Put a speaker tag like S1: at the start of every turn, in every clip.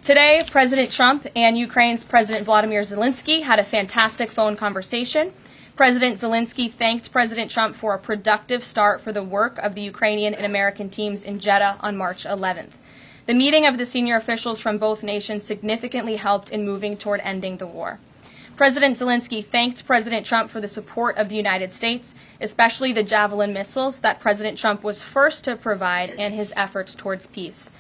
S1: Today, President Trump and Ukraine's President Volodymyr Zelensky had a fantastic phone conversation. President Zelensky thanked President Trump for a productive start for the work of the Ukrainian and American teams in Jeddah on March 11th. The meeting of the senior officials from both nations significantly helped in moving toward ending the war. President Zelensky thanked President Trump for the support of the United States, especially the Javelin missiles that President Trump was first to provide and his efforts towards peace.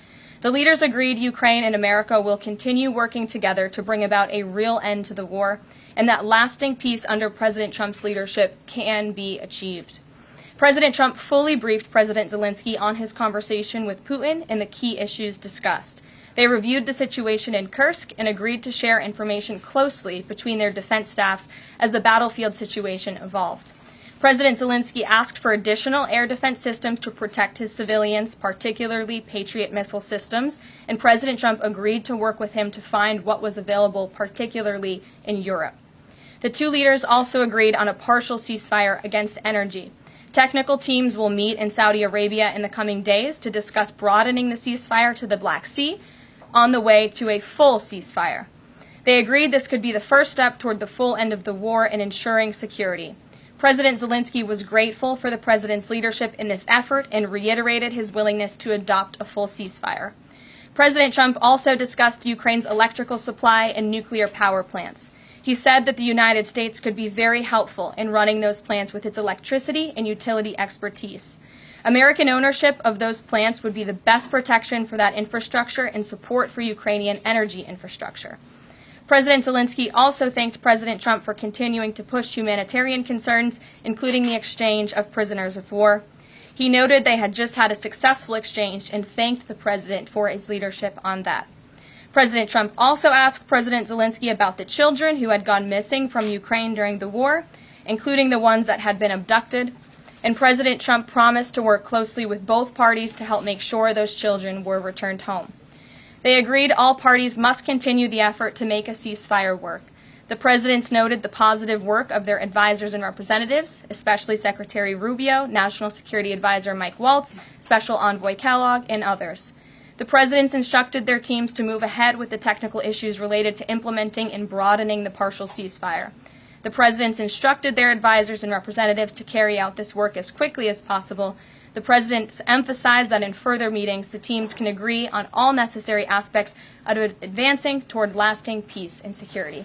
S1: The leaders agreed Ukraine and America will continue working together to bring about a real end to the war, and that lasting peace under President Trump's leadership can be achieved. President Trump fully briefed President Zelensky on his conversation with Putin and the key issues discussed. They reviewed the situation in Kursk and agreed to share information closely between their defense staffs as the battlefield situation evolved. President Zelensky asked for additional air defense systems to protect his civilians, particularly Patriot missile systems, and President Trump agreed to work with him to find what was available, particularly in Europe. The two leaders also agreed on a partial ceasefire against energy. Technical teams will meet in Saudi Arabia in the coming days to discuss broadening the ceasefire to the Black Sea on the way to a full ceasefire. They agreed this could be the first step toward the full end of the war and ensuring security. President Zelensky was grateful for the president's leadership in this effort and reiterated his willingness to adopt a full ceasefire. President Trump also discussed Ukraine's electrical supply and nuclear power plants. He said that the United States could be very helpful in running those plants with its electricity and utility expertise. American ownership of those plants would be the best protection for that infrastructure and support for Ukrainian energy infrastructure. President Zelensky also thanked President Trump for continuing to push humanitarian concerns, including the exchange of prisoners of war. He noted they had just had a successful exchange and thanked the president for his leadership on that. President Trump also asked President Zelensky about the children who had gone missing from Ukraine during the war, including the ones that had been abducted, and President Trump promised to work closely with both parties to help make sure those children were returned home. They agreed all parties must continue the effort to make a ceasefire work. The presidents noted the positive work of their advisors and representatives, especially Secretary Rubio, National Security Advisor Mike Waltz, Special Envoy Kellogg, and others. The presidents instructed their teams to move ahead with the technical issues related to implementing and broadening the partial ceasefire. The presidents instructed their advisors and representatives to carry out this work as quickly as possible. The presidents emphasized that in further meetings, the teams can agree on all necessary aspects of advancing toward lasting peace and security.